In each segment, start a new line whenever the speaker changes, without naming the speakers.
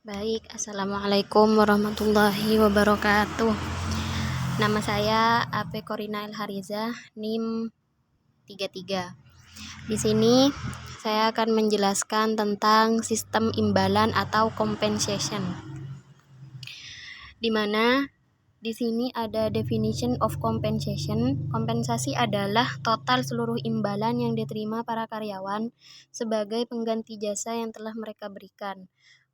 Baik, Assalamualaikum warahmatullahi wabarakatuh. Nama saya Ape Korina El Hariza, NIM 33. Di sini saya akan menjelaskan tentang sistem imbalan atau compensation. Di mana di sini ada definition of compensation. Kompensasi adalah total seluruh imbalan yang diterima para karyawan sebagai pengganti jasa yang telah mereka berikan.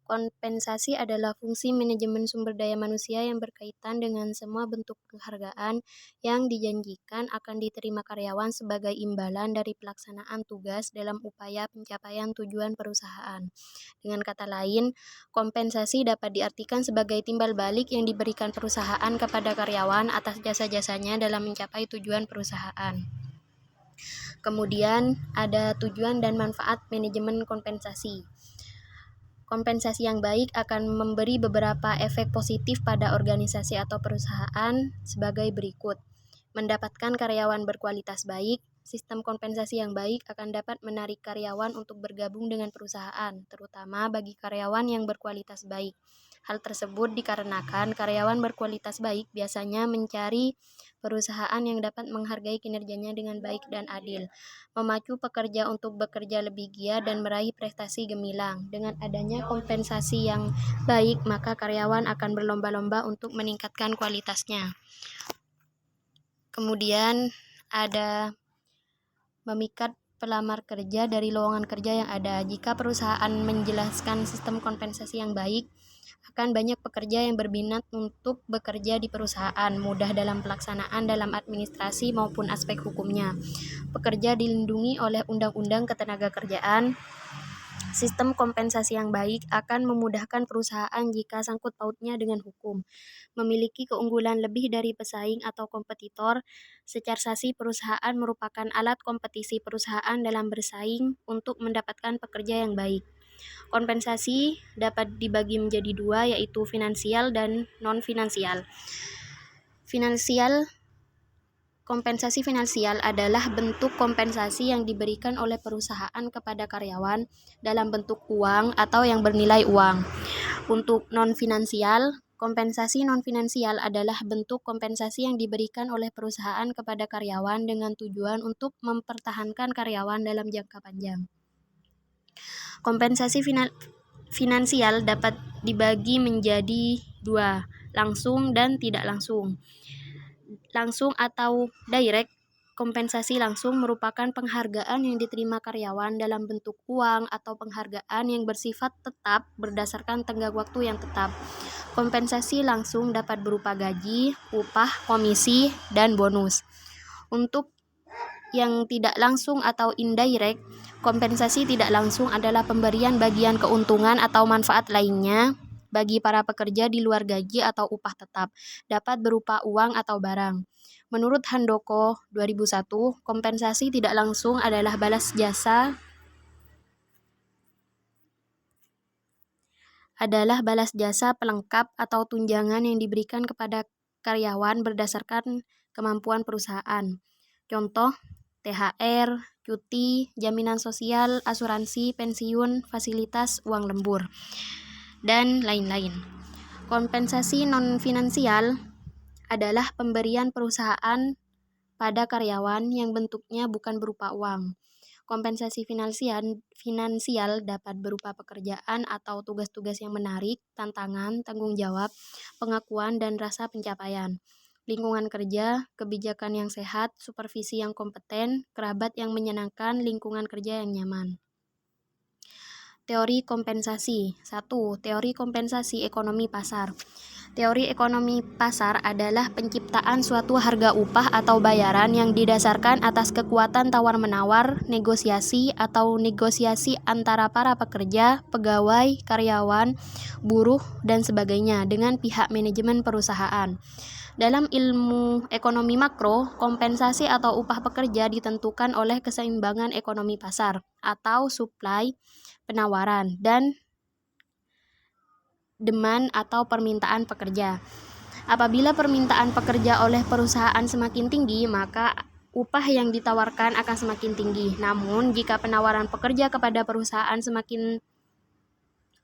Kompensasi adalah fungsi manajemen sumber daya manusia yang berkaitan dengan semua bentuk penghargaan yang dijanjikan akan diterima karyawan sebagai imbalan dari pelaksanaan tugas dalam upaya pencapaian tujuan perusahaan. Dengan kata lain, kompensasi dapat diartikan sebagai timbal balik yang diberikan perusahaan kepada karyawan atas jasa-jasanya dalam mencapai tujuan perusahaan. Kemudian ada tujuan dan manfaat manajemen kompensasi. Kompensasi yang baik akan memberi beberapa efek positif pada organisasi atau perusahaan sebagai berikut. Mendapatkan karyawan berkualitas baik. Sistem kompensasi yang baik akan dapat menarik karyawan untuk bergabung dengan perusahaan, terutama bagi karyawan yang berkualitas baik. Hal tersebut dikarenakan karyawan berkualitas baik biasanya mencari perusahaan yang dapat menghargai kinerjanya dengan baik dan adil, memacu pekerja untuk bekerja lebih giat dan meraih prestasi gemilang. Dengan adanya kompensasi yang baik, maka karyawan akan berlomba-lomba untuk meningkatkan kualitasnya. Kemudian ada memikat pelamar kerja dari lowongan kerja yang ada. Jika perusahaan menjelaskan sistem kompensasi yang baik, akan banyak pekerja yang berminat untuk bekerja di perusahaan, mudah dalam pelaksanaan dalam administrasi maupun aspek hukumnya. Pekerja dilindungi oleh Undang-Undang Ketenagakerjaan. Sistem kompensasi yang baik akan memudahkan perusahaan jika sangkut pautnya dengan hukum, memiliki keunggulan lebih dari pesaing atau kompetitor. Secarsasi perusahaan merupakan alat kompetisi perusahaan dalam bersaing untuk mendapatkan pekerja yang baik. Kompensasi dapat dibagi menjadi dua, yaitu finansial dan non-finansial. Kompensasi finansial adalah bentuk kompensasi yang diberikan oleh perusahaan kepada karyawan dalam bentuk uang atau yang bernilai uang. Untuk non-finansial, kompensasi non-finansial adalah bentuk kompensasi yang diberikan oleh perusahaan kepada karyawan dengan tujuan untuk mempertahankan karyawan dalam jangka panjang. Kompensasi finansial dapat dibagi menjadi dua, langsung dan tidak langsung. Langsung atau direct, kompensasi langsung merupakan penghargaan yang diterima karyawan dalam bentuk uang atau penghargaan yang bersifat tetap berdasarkan tenggang waktu yang tetap. Kompensasi langsung dapat berupa gaji, upah, komisi, dan bonus. Untuk yang tidak langsung atau indirect, kompensasi tidak langsung adalah pemberian bagian keuntungan atau manfaat lainnya bagi para pekerja di luar gaji atau upah tetap, dapat berupa uang atau barang. Menurut Handoko 2001, kompensasi tidak langsung adalah balas jasa pelengkap atau tunjangan yang diberikan kepada karyawan berdasarkan kemampuan perusahaan. Contoh, THR, cuti, jaminan sosial, asuransi, pensiun, fasilitas, uang lembur, dan lain-lain. Kompensasi non-finansial adalah pemberian perusahaan pada karyawan yang bentuknya bukan berupa uang. Kompensasi finansial dapat berupa pekerjaan atau tugas-tugas yang menarik, tantangan, tanggung jawab, pengakuan, dan rasa pencapaian. Lingkungan kerja, kebijakan yang sehat, supervisi yang kompeten, kerabat yang menyenangkan, lingkungan kerja yang nyaman. Teori kompensasi. 1. Teori kompensasi ekonomi pasar. Teori ekonomi pasar adalah penciptaan suatu harga upah atau bayaran yang didasarkan atas kekuatan tawar-menawar, negosiasi antara para pekerja, pegawai, karyawan, buruh, dan sebagainya dengan pihak manajemen perusahaan. Dalam ilmu ekonomi makro, kompensasi atau upah pekerja ditentukan oleh keseimbangan ekonomi pasar atau supply, penawaran, dan demand atau permintaan pekerja. Apabila permintaan pekerja oleh perusahaan semakin tinggi, maka upah yang ditawarkan akan semakin tinggi. Namun, jika penawaran pekerja kepada perusahaan semakin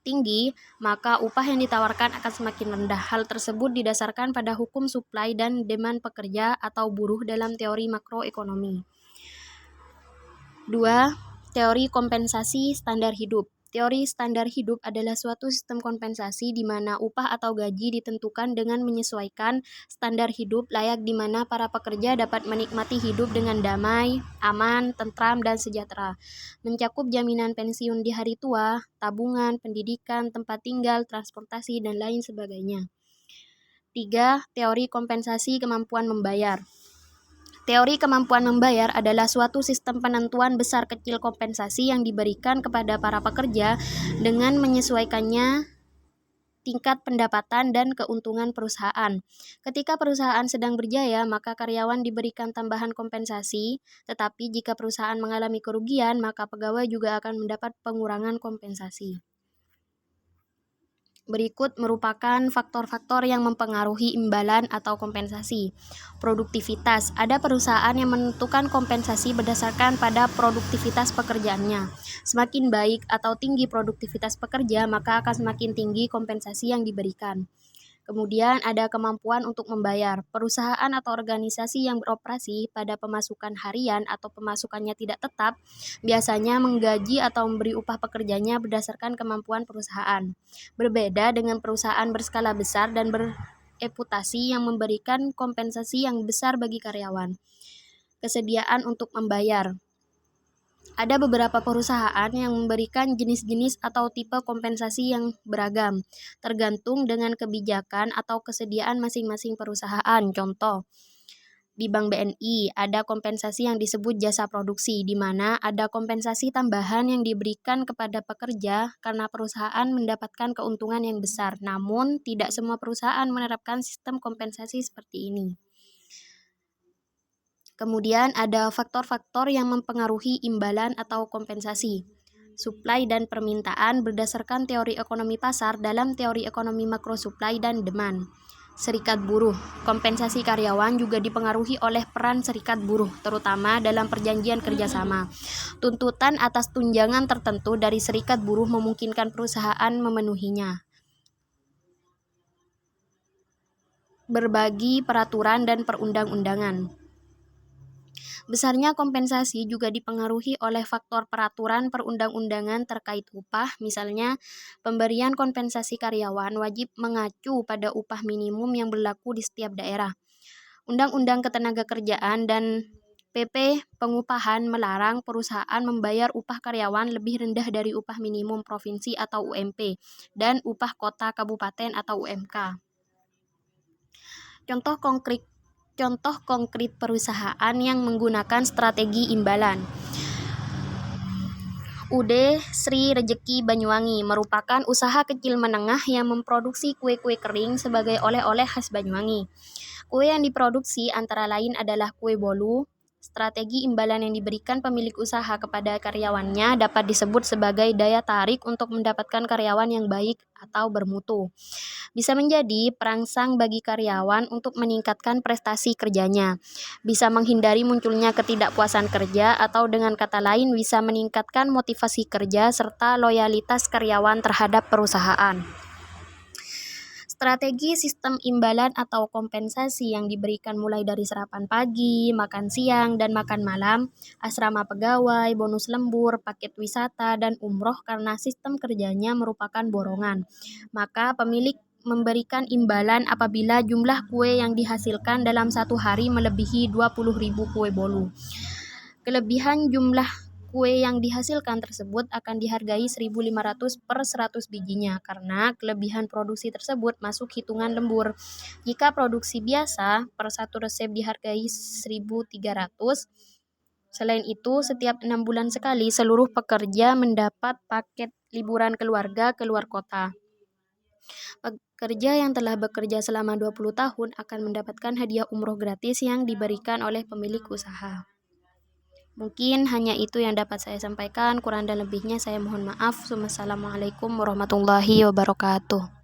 tinggi, maka upah yang ditawarkan akan semakin rendah. Hal tersebut didasarkan pada hukum supply dan demand pekerja atau buruh dalam teori makroekonomi. 2. Teori kompensasi standar hidup. Teori standar hidup adalah suatu sistem kompensasi di mana upah atau gaji ditentukan dengan menyesuaikan standar hidup layak di mana para pekerja dapat menikmati hidup dengan damai, aman, tentram, dan sejahtera. Mencakup jaminan pensiun di hari tua, tabungan, pendidikan, tempat tinggal, transportasi, dan lain sebagainya. 3. Teori kompensasi kemampuan membayar. Teori kemampuan membayar adalah suatu sistem penentuan besar kecil kompensasi yang diberikan kepada para pekerja dengan menyesuaikannya tingkat pendapatan dan keuntungan perusahaan. Ketika perusahaan sedang berjaya, maka karyawan diberikan tambahan kompensasi, tetapi jika perusahaan mengalami kerugian, maka pegawai juga akan mendapat pengurangan kompensasi. Berikut merupakan faktor-faktor yang mempengaruhi imbalan atau kompensasi. Produktivitas. Ada perusahaan yang menentukan kompensasi berdasarkan pada produktivitas pekerjaannya. Semakin baik atau tinggi produktivitas pekerja, maka akan semakin tinggi kompensasi yang diberikan. Kemudian ada kemampuan untuk membayar. Perusahaan atau organisasi yang beroperasi pada pemasukan harian atau pemasukannya tidak tetap, biasanya menggaji atau memberi upah pekerjanya berdasarkan kemampuan perusahaan. Berbeda dengan perusahaan berskala besar dan bereputasi yang memberikan kompensasi yang besar bagi karyawan. Kesediaan untuk membayar. Ada beberapa perusahaan yang memberikan jenis-jenis atau tipe kompensasi yang beragam, tergantung dengan kebijakan atau kesediaan masing-masing perusahaan. Contoh, di Bank BNI ada kompensasi yang disebut jasa produksi, di mana ada kompensasi tambahan yang diberikan kepada pekerja karena perusahaan mendapatkan keuntungan yang besar. Namun, tidak semua perusahaan menerapkan sistem kompensasi seperti ini. Kemudian ada faktor-faktor yang mempengaruhi imbalan atau kompensasi. Supply dan permintaan berdasarkan teori ekonomi pasar dalam teori ekonomi makro supply dan demand. Serikat buruh. Kompensasi karyawan juga dipengaruhi oleh peran serikat buruh, terutama dalam perjanjian kerjasama. Tuntutan atas tunjangan tertentu dari serikat buruh memungkinkan perusahaan memenuhinya. Berbagi peraturan dan perundang-undangan. Besarnya kompensasi juga dipengaruhi oleh faktor peraturan perundang-undangan terkait upah, misalnya pemberian kompensasi karyawan wajib mengacu pada upah minimum yang berlaku di setiap daerah. Undang-Undang Ketenagakerjaan dan PP Pengupahan melarang perusahaan membayar upah karyawan lebih rendah dari upah minimum provinsi atau UMP dan upah kota kabupaten atau UMK. Contoh konkret perusahaan yang menggunakan strategi imbalan. UD Sri Rejeki Banyuwangi merupakan usaha kecil menengah yang memproduksi kue-kue kering sebagai oleh-oleh khas Banyuwangi. Kue yang diproduksi antara lain adalah kue bolu. Strategi imbalan yang diberikan pemilik usaha kepada karyawannya dapat disebut sebagai daya tarik untuk mendapatkan karyawan yang baik atau bermutu. Bisa menjadi perangsang bagi karyawan untuk meningkatkan prestasi kerjanya. Bisa menghindari munculnya ketidakpuasan kerja atau dengan kata lain bisa meningkatkan motivasi kerja serta loyalitas karyawan terhadap perusahaan. Strategi sistem imbalan atau kompensasi yang diberikan mulai dari sarapan pagi, makan siang, dan makan malam, asrama pegawai, bonus lembur, paket wisata, dan umroh karena sistem kerjanya merupakan borongan. Maka pemilik memberikan imbalan apabila jumlah kue yang dihasilkan dalam satu hari melebihi 20.000 kue bolu. Kelebihan jumlah kue yang dihasilkan tersebut akan dihargai 1.500 per 100 bijinya karena kelebihan produksi tersebut masuk hitungan lembur. Jika produksi biasa, per satu resep dihargai 1.300. Selain itu, setiap 6 bulan sekali seluruh pekerja mendapat paket liburan keluarga ke luar kota. Pekerja yang telah bekerja selama 20 tahun akan mendapatkan hadiah umroh gratis yang diberikan oleh pemilik usaha. Mungkin hanya itu yang dapat saya sampaikan, kurang dan lebihnya saya mohon maaf. Wassalamualaikum warahmatullahi wabarakatuh.